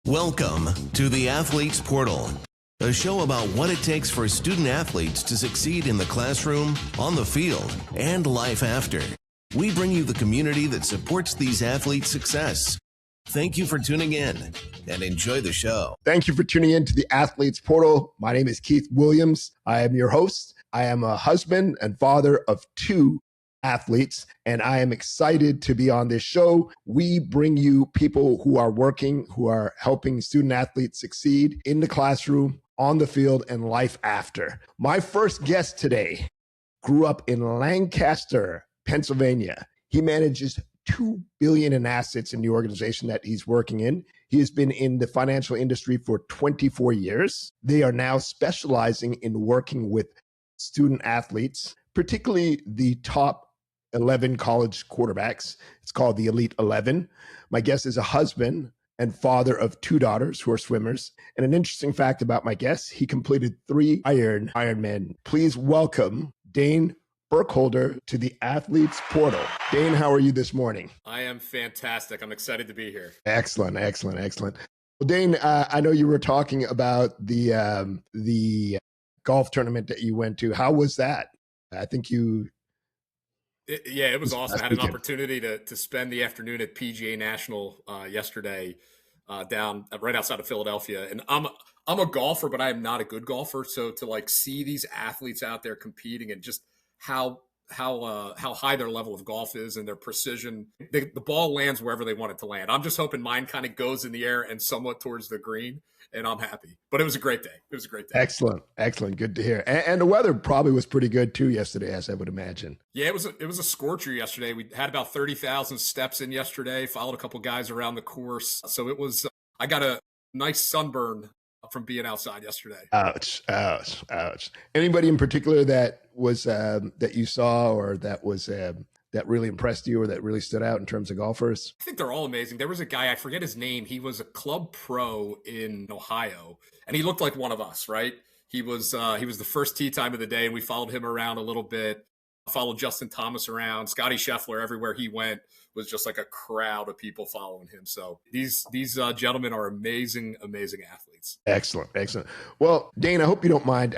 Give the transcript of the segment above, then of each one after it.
Welcome to the Athletes Portal, a show about what it takes for student athletes to succeed in the classroom, on the field, and life after. We bring you the community that supports these athletes' success. Thank you for tuning in and enjoy the show. Thank you for tuning in to the Athletes Portal. My name is Keith Williams. I am your host. I am a husband and father of two athletes, and I am excited to be on this show. We bring you people who are working, who are helping student athletes succeed in the classroom, on the field, and life after. My first guest today grew up in Lancaster, Pennsylvania. He manages $2 billion in assets in the organization that he's working in. He has been in the financial industry for 24 years. They are now specializing in working with student athletes, particularly the top 11 college quarterbacks. It's called the Elite 11. My guest is a husband and father of two daughters who are swimmers. And an interesting fact about my guest, he completed 3 Ironman. Please welcome Dane Burkholder to the Athletes Portal. Dane, how are you this morning? I am fantastic. I'm excited to be here. Excellent. Well, Dane, I know you were talking about the golf tournament that you went to. How was that? I think it was awesome. I had an opportunity to spend the afternoon at PGA National yesterday down right outside of Philadelphia. And I'm a golfer, but I am not a good golfer. So to see these athletes out there competing and just how high their level of golf is and their precision, the ball lands wherever they want it to land. I'm just hoping mine kind of goes in the air and somewhat towards the green, and I'm happy. But it was a great day. Excellent. Good to hear. And the weather probably was pretty good too yesterday, as I would imagine. Yeah, it was a scorcher yesterday. We had about 30,000 steps in yesterday, followed a couple guys around the course. So it was, I got a nice sunburn from being outside yesterday. Ouch. Anybody in particular that was that you saw or that was that really impressed you or that really stood out in terms of golfers? I think they're all amazing. There was a guy, I forget his name. He was a club pro in Ohio, and he looked like one of us, right? He was the first tee time of the day, and we followed him around a little bit. Followed Justin Thomas around. Scotty Scheffler, everywhere he went was just like a crowd of people following him. So these gentlemen are amazing athletes. Excellent. Well, Dane, I hope you don't mind.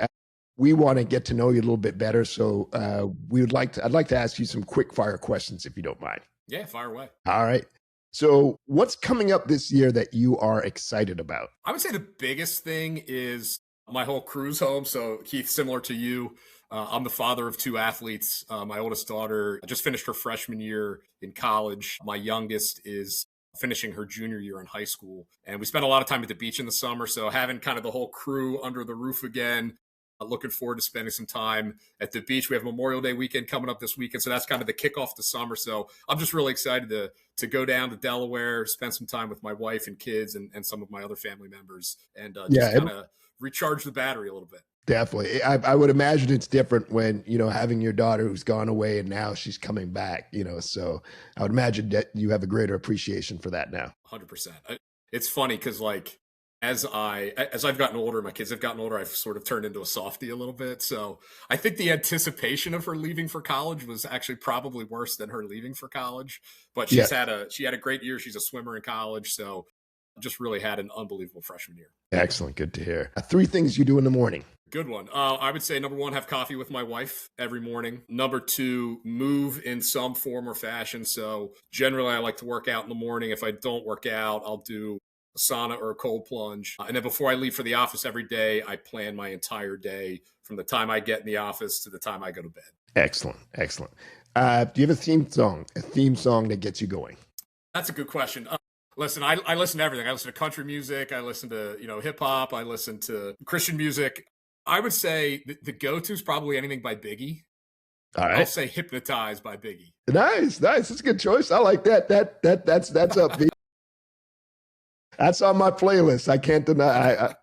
We want to get to know you a little bit better, so I'd like to ask you some quick fire questions if you don't mind. Yeah, fire away. All right. So what's coming up this year that you are excited about? I would say the biggest thing is my whole cruise home. So Keith, similar to you, I'm the father of two athletes. My oldest daughter just finished her freshman year in college. My youngest is finishing her junior year in high school. And we spent a lot of time at the beach in the summer. So having kind of the whole crew under the roof again, looking forward to spending some time at the beach. We have Memorial Day weekend coming up this weekend. So that's kind of the kickoff to summer. So I'm just really excited to go down to Delaware, spend some time with my wife and kids and some of my other family members and just kind of recharge the battery a little bit. Definitely. I would imagine it's different when, having your daughter who's gone away and now she's coming back, so I would imagine that you have a greater appreciation for that now. 100%. It's funny because as I've gotten older, my kids have gotten older, I've sort of turned into a softie a little bit. So I think the anticipation of her leaving for college was actually probably worse than her leaving for college, but she had a great year. She's a swimmer in college. So just really had an unbelievable freshman year. Excellent. Good to hear. 3 things you do in the morning. Good one. I would say number 1, have coffee with my wife every morning. Number 2, move in some form or fashion. So generally I like to work out in the morning. If I don't work out, I'll do a sauna or a cold plunge. And then before I leave for the office every day, I plan my entire day from the time I get in the office to the time I go to bed. Excellent. Do you have a theme song that gets you going? That's a good question. Listen, I listen to everything. I listen to country music. I listen to, hip hop. I listen to Christian music. I would say the go-to is probably anything by Biggie. All right. I'll say Hypnotize by Biggie. Nice. That's a good choice. I like that. That's upbeat. That's on my playlist. I can't deny.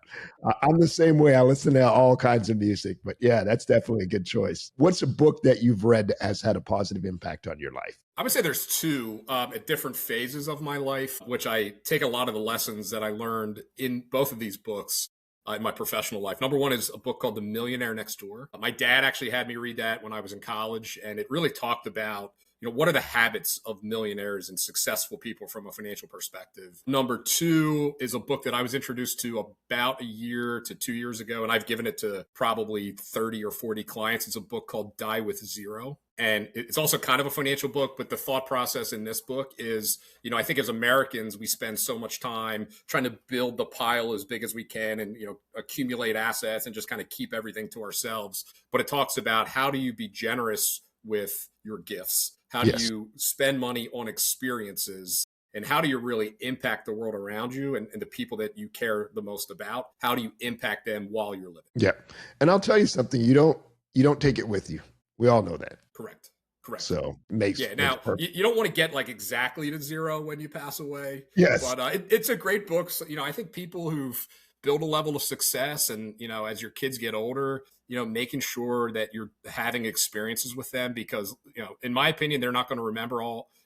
I'm the same way. I listen to all kinds of music, but yeah, that's definitely a good choice. What's a book that you've read that has had a positive impact on your life? I would say there's 2 at different phases of my life, which I take a lot of the lessons that I learned in both of these books in my professional life. Number 1 is a book called The Millionaire Next Door. My dad actually had me read that when I was in college, and it really talked about what are the habits of millionaires and successful people from a financial perspective? Number two is a book that I was introduced to about a year to 2 years ago, and I've given it to probably 30 or 40 clients. It's a book called Die with Zero. And it's also kind of a financial book, but the thought process in this book is, I think as Americans, we spend so much time trying to build the pile as big as we can and, accumulate assets and just kind of keep everything to ourselves. But it talks about how do you be generous with your gifts? How do you spend money on experiences? And how do you really impact the world around you and the people that you care the most about? How do you impact them while you're living? Yeah. And I'll tell you something, you don't take it with you. We all know that. Correct. So makes now you don't want to get like exactly to zero when you pass away. Yes. But it's a great book. So, I think people who've built a level of success and, as your kids get older, making sure that you're having experiences with them because, in my opinion, they're not going to remember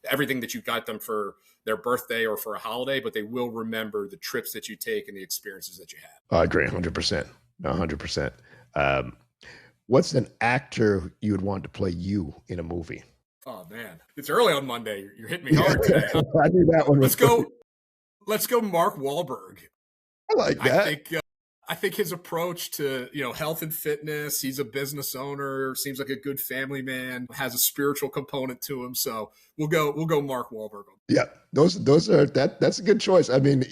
everything that you got them for their birthday or for a holiday, but they will remember the trips that you take and the experiences that you have. I agree 100%. 100%. What's an actor you would want to play you in a movie? Oh man, it's early on Monday. You're hitting me hard today. I knew that one. Let's go Mark Wahlberg. I like that. I think his approach to, health and fitness, he's a business owner, seems like a good family man, has a spiritual component to him. So we'll go Mark Wahlberg. Yeah. Those are that's a good choice. I mean,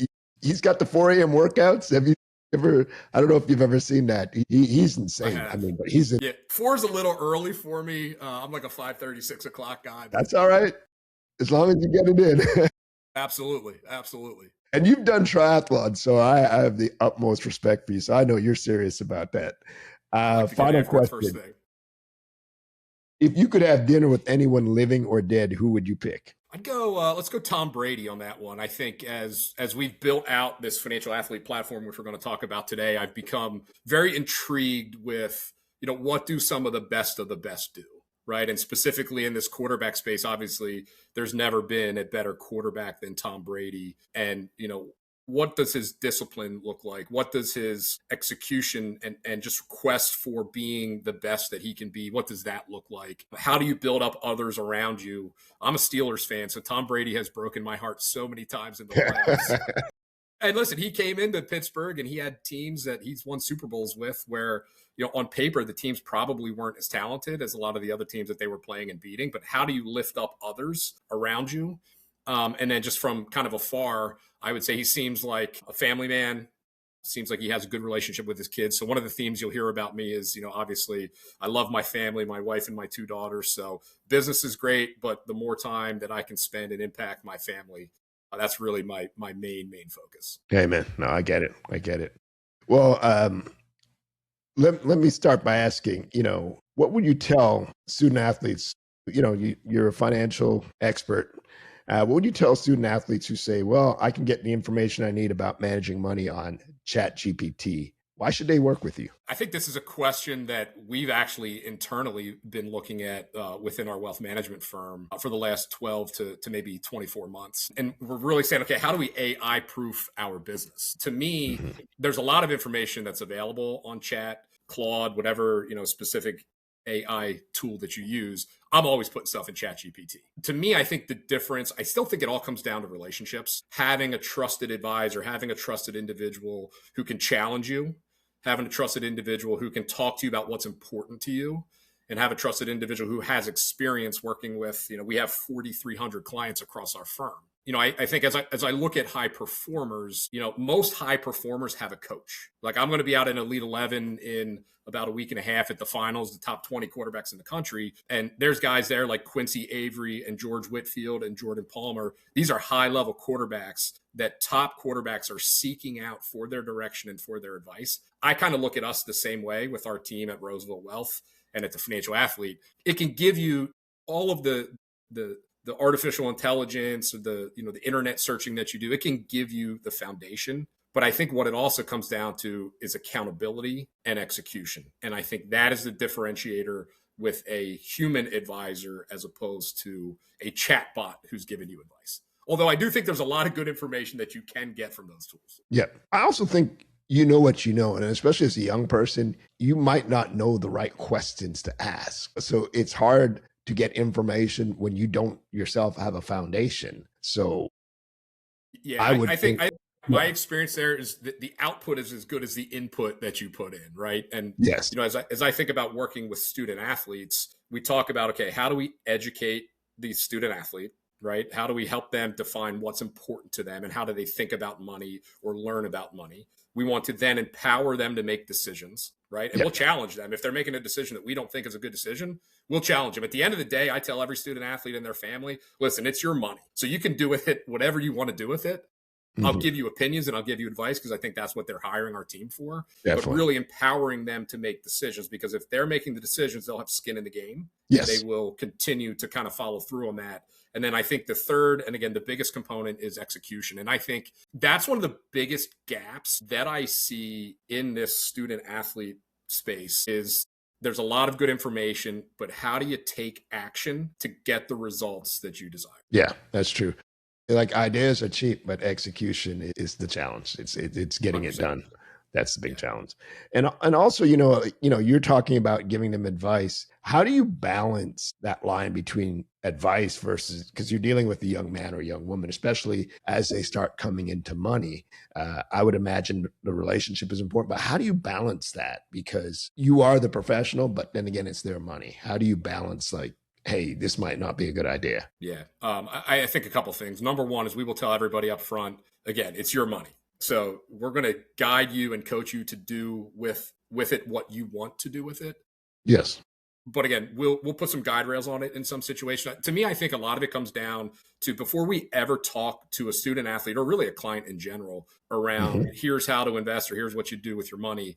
he's got the 4 a.m. workouts. Have you ever, I don't know if you've ever seen that. He's insane. I mean, but he's 4 is a little early for me. I'm like a 5:30, 6 o'clock guy. That's all right. As long as you get it in. Absolutely. And you've done triathlon, so I have the utmost respect for you. So I know you're serious about that. Final question. If you could have dinner with anyone living or dead, who would you pick? I'd go, let's go Tom Brady on that one. I think as we've built out this financial athlete platform, which we're going to talk about today, I've become very intrigued with, what do some of the best do, right? And specifically in this quarterback space, obviously there's never been a better quarterback than Tom Brady. And, what does his discipline look like? What does his execution and just quest for being the best that he can be? What does that look like? How do you build up others around you? I'm a Steelers fan, so Tom Brady has broken my heart so many times in the playoffs. And listen, he came into Pittsburgh and he had teams that he's won Super Bowls with where, on paper, the teams probably weren't as talented as a lot of the other teams that they were playing and beating. But how do you lift up others around you? And then just from kind of afar, I would say he seems like a family man, seems like he has a good relationship with his kids. So one of the themes you'll hear about me is, obviously I love my family, my wife and my 2 daughters. So business is great, but the more time that I can spend and impact my family, that's really my main focus. Hey man, no, I get it. Well, let me start by asking, what would you tell student athletes? You're a financial expert. What would you tell student athletes who say, well, I can get the information I need about managing money on ChatGPT? Why should they work with you? I think this is a question that we've actually internally been looking at within our wealth management firm for the last 12 to maybe 24 months. And we're really saying, okay, how do we AI proof our business? To me, there's a lot of information that's available on Chat, Claude, whatever, specific AI tool that you use. I'm always putting stuff in ChatGPT. To me, I think the difference, I still think it all comes down to relationships. Having a trusted advisor, having a trusted individual who can challenge you, having a trusted individual who can talk to you about what's important to you, and have a trusted individual who has experience working with, we have 4,300 clients across our firm. I think as I look at high performers, most high performers have a coach. Like I'm going to be out in Elite 11 in about a week and a half at the finals, the top 20 quarterbacks in the country. And there's guys there like Quincy Avery and George Whitfield and Jordan Palmer. These are high level quarterbacks that top quarterbacks are seeking out for their direction and for their advice. I kind of look at us the same way with our team at Roseville Wealth and at the Financial Athlete. It can give you all of the artificial intelligence, or the internet searching that you do. It can give you the foundation. But I think what it also comes down to is accountability and execution. And I think that is the differentiator with a human advisor as opposed to a chat bot who's giving you advice. Although I do think there's a lot of good information that you can get from those tools. Yeah. I also think you know what you know. And especially as a young person, you might not know the right questions to ask. So it's hard to get information when you don't yourself have a foundation. So Yeah, I would think, my experience there is that the output is as good as the input that you put in, right? And yes, as I think about working with student athletes, we talk about, okay, how do we educate the student athlete, right? How do we help them define what's important to them and how do they think about money or learn about money? We want to then empower them to make decisions, right? And yeah, we'll challenge them. If they're making a decision that we don't think is a good decision, we'll challenge them. At the end of the day, I tell every student athlete and their family, listen, it's your money. So you can do with it whatever you want to do with it. I'll give you opinions and I'll give you advice because I think that's what they're hiring our team for. definitely. But really empowering them to make decisions, because if they're making the decisions, they'll have skin in the game. Yes. They will continue to kind of follow through on that. And then I think the third, and again, the biggest component is execution. And I think that's one of the biggest gaps that I see in this student athlete space is there's a lot of good information, but how do you take action to get the results that you desire? Yeah, that's true. Like ideas are cheap, but execution is the challenge. It's getting 100%. it done. That's the big challenge. And also, you're talking about giving them advice. How do you balance that line between advice versus, because you're dealing with a young man or a young woman, especially as they start coming into money. I would imagine the relationship is important, but how do you balance that? Because you are the professional, but then again, it's their money. How do you balance, like, hey, this might not be a good idea? Yeah. I think a couple things. Number one is we will tell everybody up front, again, it's your money. So we're going to guide you and coach you to do with it what you want to do with it. Yes. But again, we'll put some guide rails on it in some situations. To me, I think a lot of it comes down to before we ever talk to a student athlete or really a client in general around here's how to invest or here's what you do with your money.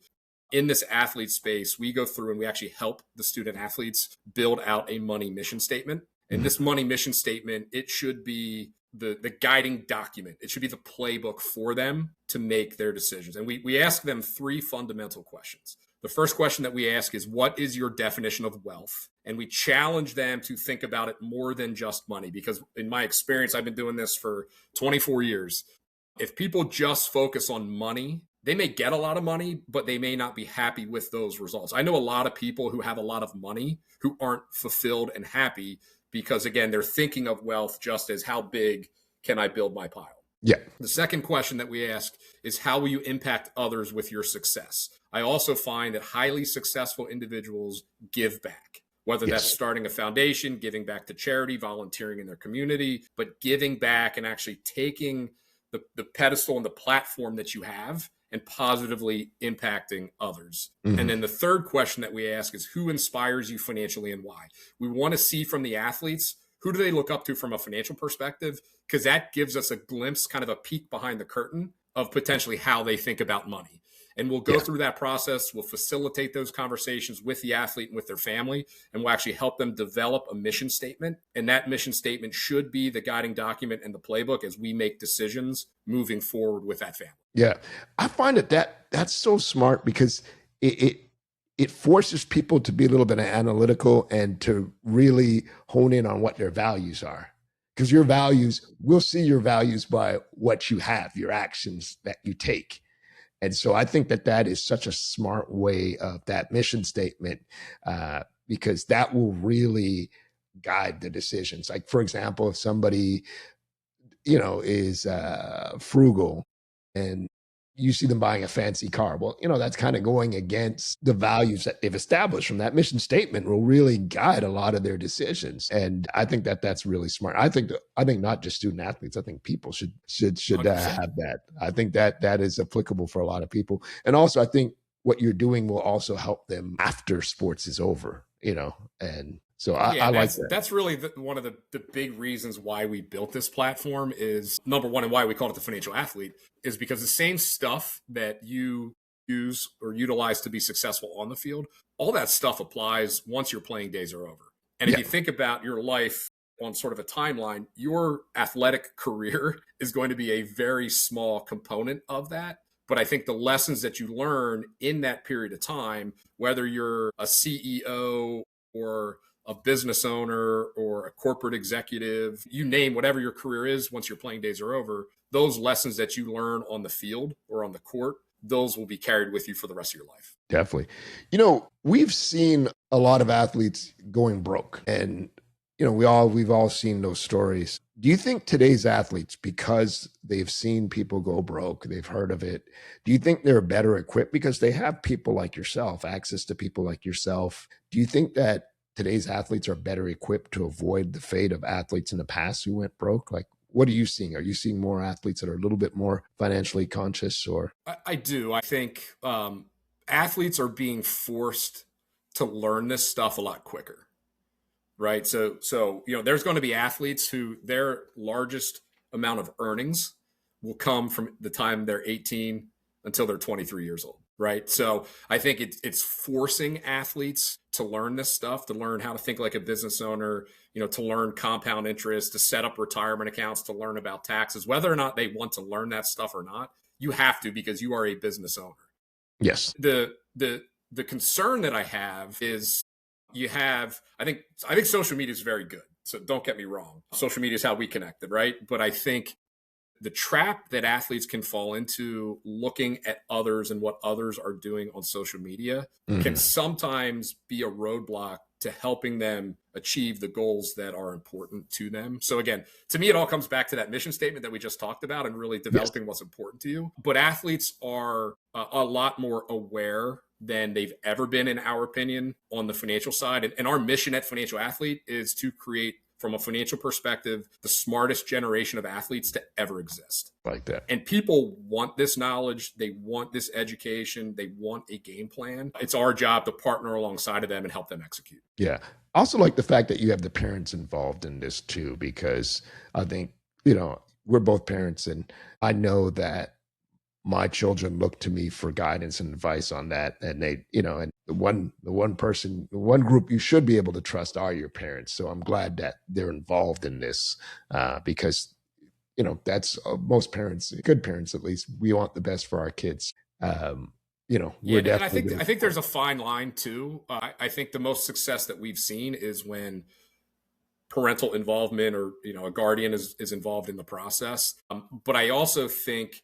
In this athlete space, we go through and we actually help the student athletes build out a money mission statement. And this money mission statement, it should be the guiding document. It should be the playbook for them to make their decisions. And we ask them three fundamental questions. The first question that we ask is, what is your definition of wealth? And we challenge them to think about it more than just money, because in my experience, I've been doing this for 24 years. If people just focus on money, they may get a lot of money, but they may not be happy with those results. I know a lot of people who have a lot of money who aren't fulfilled and happy because, again, they're thinking of wealth just as how big can I build my pile? Yeah. The second question that we ask is, how will you impact others with your success? I also find that highly successful individuals give back, whether that's starting a foundation, giving back to charity, volunteering in their community, but giving back and actually taking the pedestal and the platform that you have and positively impacting others. And then the third question that we ask is, who inspires you financially and why? We want to see from the athletes, who do they look up to from a financial perspective? Because that gives us a glimpse, kind of a peek behind the curtain of potentially how they think about money. And we'll go through that process. We'll facilitate those conversations with the athlete and with their family, and we'll actually help them develop a mission statement. And that mission statement should be the guiding document and the playbook as we make decisions moving forward with that family. Yeah. I find that's so smart because it forces people to be a little bit analytical and to really hone in on what their values are. Because your values, we'll see your values by what you have, your actions that you take. And so I think that is such a smart way of that mission statement, because that will really guide the decisions. Like, for example, if somebody, is frugal and you see them buying a fancy car, well, that's kind of going against the values that they've established. From that mission statement will really guide a lot of their decisions. And I think that's really smart. I think not just student athletes, I think people should have that. I think that is applicable for a lot of people. And also I think what you're doing will also help them after sports is over, and so I like that. That's really one of the big reasons why we built this platform is, number one, and why we call it the financial athlete, is because the same stuff that you use or utilize to be successful on the field, all that stuff applies once your playing days are over. And if you think about your life on sort of a timeline, your athletic career is going to be a very small component of that. But I think the lessons that you learn in that period of time, whether you're a CEO or a business owner or a corporate executive, you name whatever your career is, once your playing days are over, those lessons that you learn on the field or on the court, those will be carried with you for the rest of your life. Definitely. We've seen a lot of athletes going broke, and we've all seen those stories. Do you think today's athletes, because they've seen people go broke, they've heard of it, do you think they're better equipped because they have people like yourself, access to people like yourself? Do you think that today's athletes are better equipped to avoid the fate of athletes in the past who went broke? Like, what are you seeing? Are you seeing more athletes that are a little bit more financially conscious, or? I do. I think athletes are being forced to learn this stuff a lot quicker, right? So there's going to be athletes who their largest amount of earnings will come from the time they're 18 until they're 23 years old, right? So I think it's forcing athletes to learn this stuff, to learn how to think like a business owner, to learn compound interest, to set up retirement accounts, to learn about taxes, whether or not they want to learn that stuff or not. You have to, because you are a business owner. Yes. The concern that I have is I think social media is very good. So don't get me wrong. Social media is how we connected, right? But I think the trap that athletes can fall into looking at others and what others are doing on social media can sometimes be a roadblock to helping them achieve the goals that are important to them. So again, to me, it all comes back to that mission statement that we just talked about and really developing what's important to you. But athletes are a lot more aware than they've ever been, in our opinion, on the financial side. And our mission at Financial Athlete is to create, from a financial perspective, the smartest generation of athletes to ever exist. Like that. And people want this knowledge. They want this education. They want a game plan. It's our job to partner alongside of them and help them execute. Yeah. I also like the fact that you have the parents involved in this too, because I think, we're both parents, and I know that my children look to me for guidance and advice on that. And they, and the one group you should be able to trust are your parents. So I'm glad that they're involved in this, because, that's most parents, good parents, at least, we want the best for our kids. And I think there's a fine line too. I think the most success that we've seen is when parental involvement or, a guardian is involved in the process. But I also think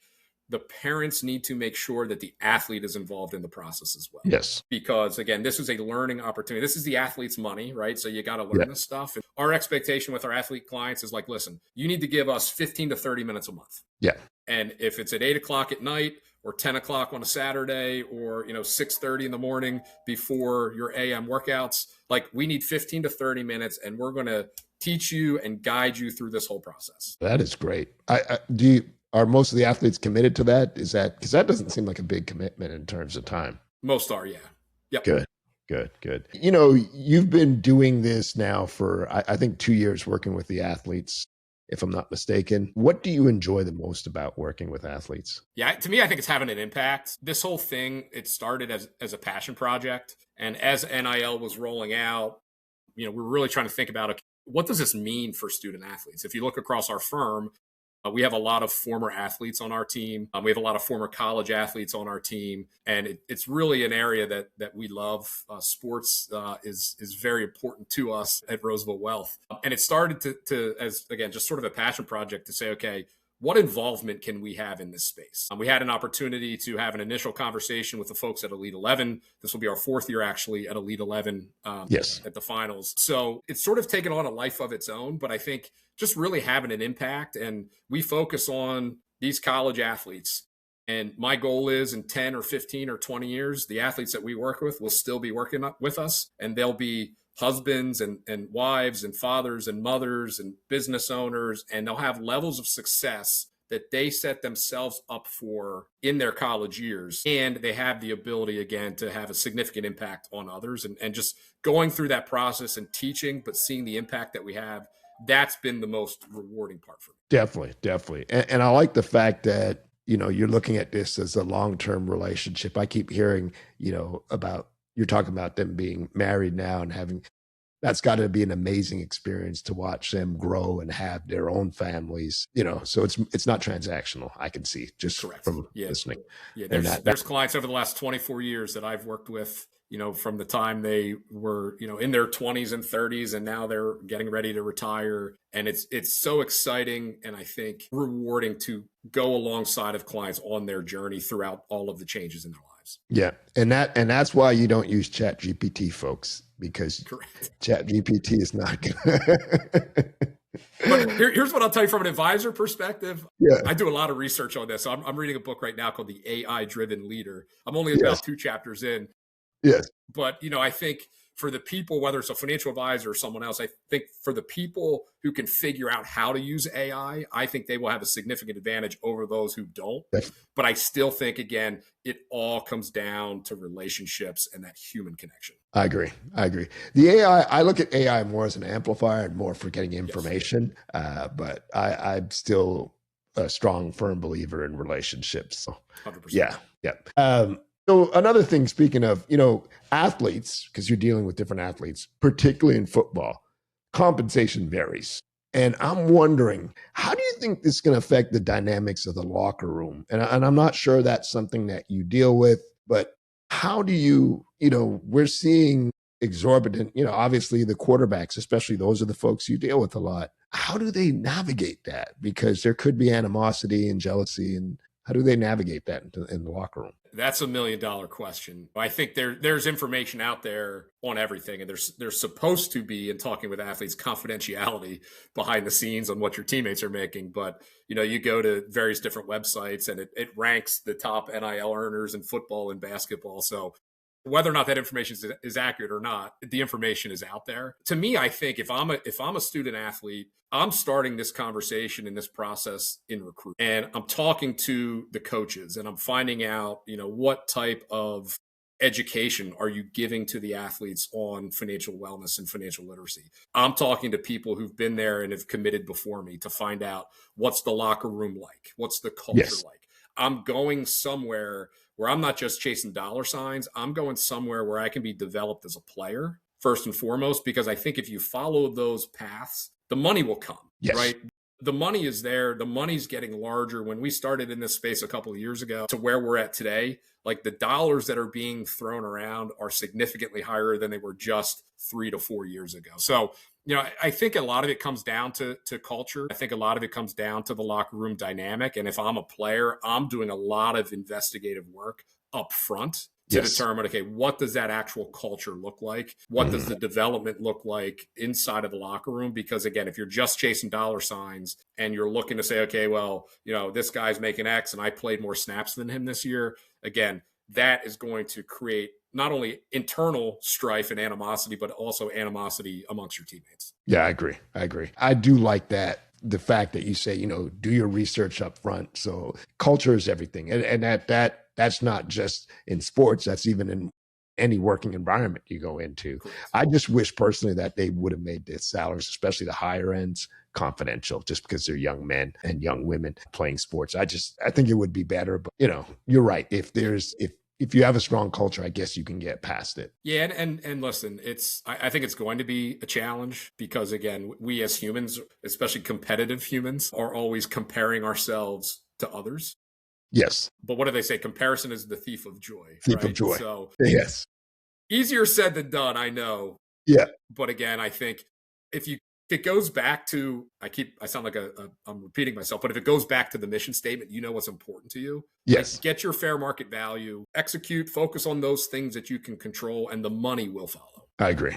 the parents need to make sure that the athlete is involved in the process as well. Yes. Because again, this is a learning opportunity. This is the athlete's money, right? So you got to learn this stuff. And our expectation with our athlete clients is like, listen, you need to give us 15 to 30 minutes a month. Yeah. And if it's at 8:00 at night or 10 o'clock on a Saturday or, 6:30 in the morning before your AM workouts, like we need 15 to 30 minutes and we're going to teach you and guide you through this whole process. That is great. Are most of the athletes committed to that? Is that, because that doesn't seem like a big commitment in terms of time? Most are, yeah. Yep. Good. You've been doing this now for, I think, 2 years, working with the athletes, if I'm not mistaken. What do you enjoy the most about working with athletes? Yeah, to me, I think it's having an impact. This whole thing, it started as a passion project. And as NIL was rolling out, we're really trying to think about, what does this mean for student athletes? If you look across our firm, we have a lot of former athletes on our team. We have a lot of former college athletes on our team. And it's really an area that we love. Sports is very important to us at Roseville Wealth. And it started to, as again, just sort of a passion project to say, okay, what involvement can we have in this space? We had an opportunity to have an initial conversation with the folks at Elite 11. This will be our fourth year actually at Elite 11 at the finals. So it's sort of taken on a life of its own, but I think just really having an impact. And we focus on these college athletes. And my goal is in 10 or 15 or 20 years, the athletes that we work with will still be working with us, and they'll be husbands and wives and fathers and mothers and business owners, and they'll have levels of success that they set themselves up for in their college years. And they have the ability, again, to have a significant impact on others. And just going through that process and teaching, but seeing the impact that we have, that's been the most rewarding part for me. Definitely. And I like the fact that, you're looking at this as a long-term relationship. I keep hearing, about, you're talking about them being married now and having, that's got to be an amazing experience to watch them grow and have their own families, so it's not transactional. I can see just Correct. From listening. Yeah. There's clients over the last 24 years that I've worked with, from the time they were, in their 20s and 30s, and now they're getting ready to retire. And it's so exciting. And I think rewarding to go alongside of clients on their journey throughout all of the changes in their lives. Yeah. And that's why you don't use Chat GPT, folks. because Correct. ChatGPT is not good. But here's what I'll tell you from an advisor perspective. Yeah. I do a lot of research on this. So I'm reading a book right now called The AI Driven Leader. I'm only Yes. about 2 chapters in. Yes. But, I think for the people, whether it's a financial advisor or someone else, I think for the people who can figure out how to use AI, I think they will have a significant advantage over those who don't. But I still think, again, it all comes down to relationships and that human connection. I agree. The AI, I look at AI more as an amplifier and more for getting information. But I'm still a strong, firm believer in relationships. So, 100%. Yeah. So another thing, speaking of, athletes, because you're dealing with different athletes, particularly in football, compensation varies. And I'm wondering, how do you think this is going to affect the dynamics of the locker room? And I'm not sure that's something that you deal with, but how do you, we're seeing exorbitant, obviously the quarterbacks, especially those are the folks you deal with a lot. How do they navigate that? Because there could be animosity and jealousy, and how do they navigate that in the locker room? That's $1 million question. I think there's information out there on everything, and there's supposed to be, in talking with athletes, confidentiality behind the scenes on what your teammates are making. But you go to various different websites, and it ranks the top NIL earners in football and basketball. So whether or not that information is accurate or not, the information is out there. To me, I think if I'm a student athlete, I'm starting this conversation in this process in recruit, and I'm talking to the coaches, and I'm finding out, what type of education are you giving to the athletes on financial wellness and financial literacy. I'm talking to people who've been there and have committed before me to find out what's the locker room like, what's the culture like. I'm going somewhere where I'm not just chasing dollar signs. I'm going somewhere where I can be developed as a player, first and foremost, because I think if you follow those paths, the money will come, right? The money is there. The money's getting larger. When we started in this space a couple of years ago to where we're at today, like the dollars that are being thrown around are significantly higher than they were just 3 to 4 years ago. So, I think a lot of it comes down to culture. I think a lot of it comes down to the locker room dynamic. And if I'm a player, I'm doing a lot of investigative work up front to determine, okay, what does that actual culture look like? What does the development look like inside of the locker room? Because again, if you're just chasing dollar signs and you're looking to say, okay, well, this guy's making X and I played more snaps than him this year, again, that is going to create not only internal strife and animosity, but also animosity amongst your teammates. Yeah, I agree. I do like that. The fact that you say, do your research up front. So culture is everything. And that's not just in sports. That's even in any working environment you go into. Correct. I just wish personally that they would have made the salaries, especially the higher ends, confidential, just because they're young men and young women playing sports. I think it would be better, but you're right. If you have a strong culture, I guess you can get past it. Yeah. And listen, I think it's going to be a challenge because again, we as humans, especially competitive humans, are always comparing ourselves to others. Yes. But what do they say? Comparison is the thief of joy. Thief of joy. So yes. Easier said than done, I know. Yeah. But again, I think if it goes back to, I sound like I'm repeating myself, but if it goes back to the mission statement, what's important to you. Yes. Like, get your fair market value, execute, focus on those things that you can control, and the money will follow. I agree.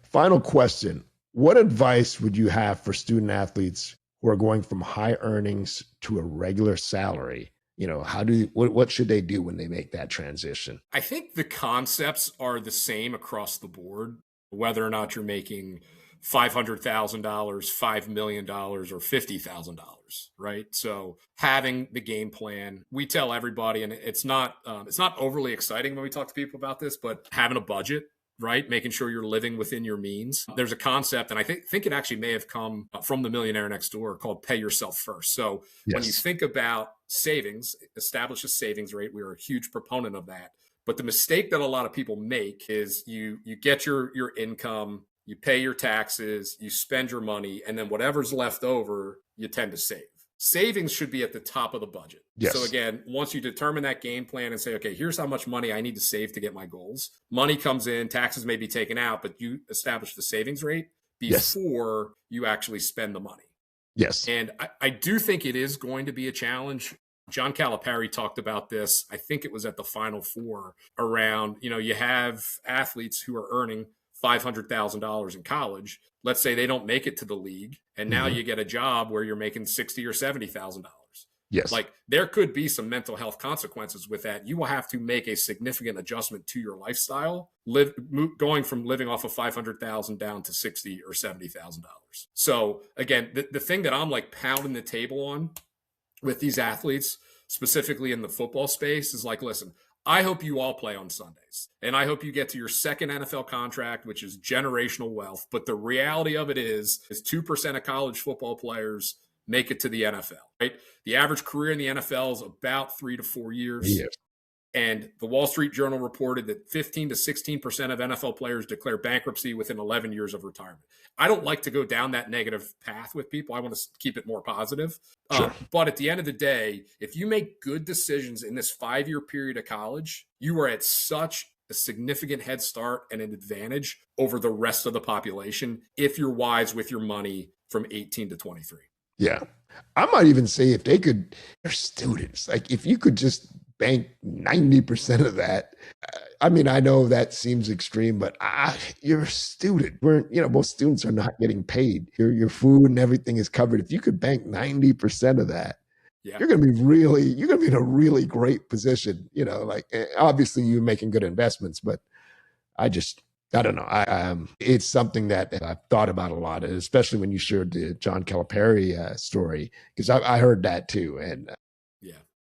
Final question. What advice would you have for student athletes who are going from high earnings to a regular salary? What should they do when they make that transition? I think the concepts are the same across the board, whether or not you're making $500,000, $5 million, or $50,000, right? So having the game plan, we tell everybody, and it's not overly exciting when we talk to people about this, but having a budget, right? Making sure you're living within your means. There's a concept, and I think it actually may have come from the Millionaire Next Door, called pay yourself first. So when you think about savings, establish a savings rate. We are a huge proponent of that. But the mistake that a lot of people make is you get your income, you pay your taxes, you spend your money, and then whatever's left over, you tend to save. Savings should be at the top of the budget. Yes. So again, once you determine that game plan and say, okay, here's how much money I need to save to get my goals. Money comes in, taxes may be taken out, but you establish the savings rate before you actually spend the money. Yes. And I do think it is going to be a challenge John Calipari talked about this. I think it was at the Final Four around, you have athletes who are earning $500,000 in college. Let's say they don't make it to the league, and now you get a job where you're making $60,000 or $70,000. Yes. Like, there could be some mental health consequences with that. You will have to make a significant adjustment to your lifestyle, going from living off of $500,000 down to $60,000 or $70,000. So again, the thing that I'm like pounding the table on with these athletes, specifically in the football space, is like, listen, I hope you all play on Sundays, and I hope you get to your second NFL contract, which is generational wealth. But the reality of it is 2% of college football players make it to the NFL, right? The average career in the NFL is about 3 to 4 years. Yes. And the Wall Street Journal reported that 15 to 16% of NFL players declare bankruptcy within 11 years of retirement. I don't like to go down that negative path with people. I want to keep it more positive. Sure. But at the end of the day, if you make good decisions in this 5-year period of college, you are at such a significant head start and an advantage over the rest of the population if you're wise with your money from 18 to 23. Yeah. I might even say if they could, they're students, like if you could just bank 90% of that. I mean, I know that seems extreme, but you're a student. Most students are not getting paid. Your food and everything is covered. If you could bank 90% of that, you're going to be in a really great position. Obviously you're making good investments, but I don't know. It's something that I've thought about a lot, especially when you shared the John Calipari story, because I heard that too. And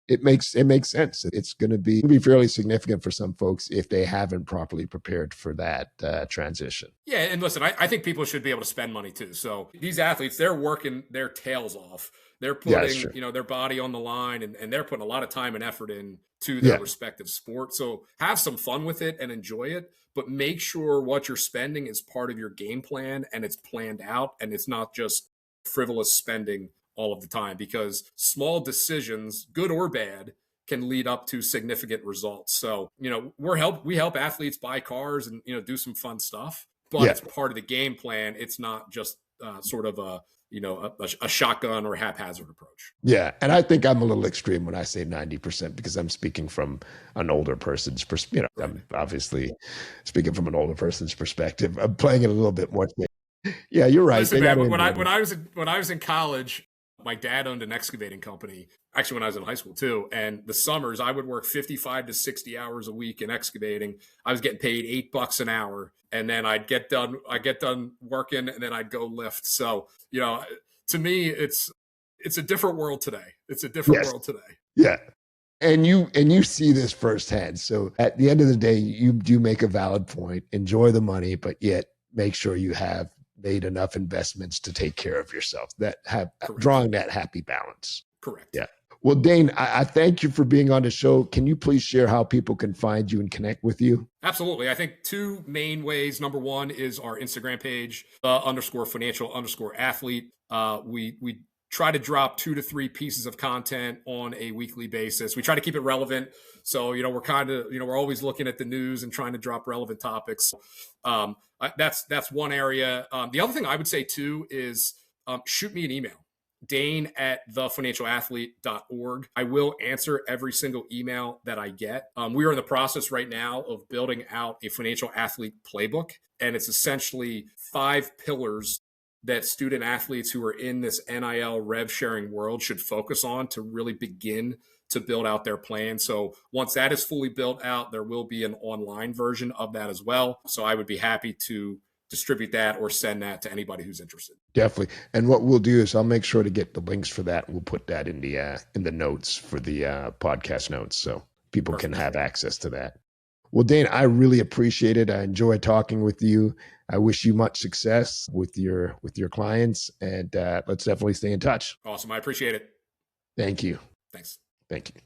it makes sense. It's going to be fairly significant for some folks if they haven't properly prepared for that transition. Yeah. And listen, I think people should be able to spend money too. So these athletes, they're working their tails off. They're putting, their body on the line, and they're putting a lot of time and effort into their respective sport. So have some fun with it and enjoy it, but make sure what you're spending is part of your game plan and it's planned out, and it's not just frivolous spending all of the time, because small decisions, good or bad, can lead up to significant results. So, we help athletes buy cars and, do some fun stuff, but it's part of the game plan. It's not just sort of a shotgun or haphazard approach. Yeah. And I think I'm a little extreme when I say 90%, because I'm speaking from an older person's perspective. I'm obviously speaking from an older person's perspective. I'm playing it a little bit more. Yeah, you're right. Listen, man, when I was in college, my dad owned an excavating company, actually when I was in high school too. And the summers I would work 55 to 60 hours a week in excavating. I was getting paid $8 an hour. And then I'd get done working, and then I'd go lift. So, to me, it's a different world today. It's a different world today. Yeah. And you see this firsthand. So at the end of the day, you do make a valid point. Enjoy the money, but yet make sure you have made enough investments to take care of yourself, that have drawing that happy balance. Correct. Yeah. Well, Dane, I thank you for being on the show. Can you please share how people can find you and connect with you? Absolutely. I think 2 main ways. Number one is our Instagram page, _financial_athlete. We try to drop 2 to 3 pieces of content on a weekly basis. We try to keep it relevant. So, we're always looking at the news and trying to drop relevant topics. That's one area. The other thing I would say too is shoot me an email, dane@thefinancialathlete.org. I will answer every single email that I get. We are in the process right now of building out a financial athlete playbook, and it's essentially 5 pillars that student athletes who are in this NIL rev sharing world should focus on to really begin to build out their plan. So once that is fully built out, there will be an online version of that as well. So I would be happy to distribute that or send that to anybody who's interested. Definitely. And what we'll do is I'll make sure to get the links for that. We'll put that in the notes for the podcast notes, so people can have access to that. Well, Dane, I really appreciate it. I enjoy talking with you. I wish you much success with your clients, and let's definitely stay in touch. Awesome. I appreciate it. Thank you. Thanks. Thank you.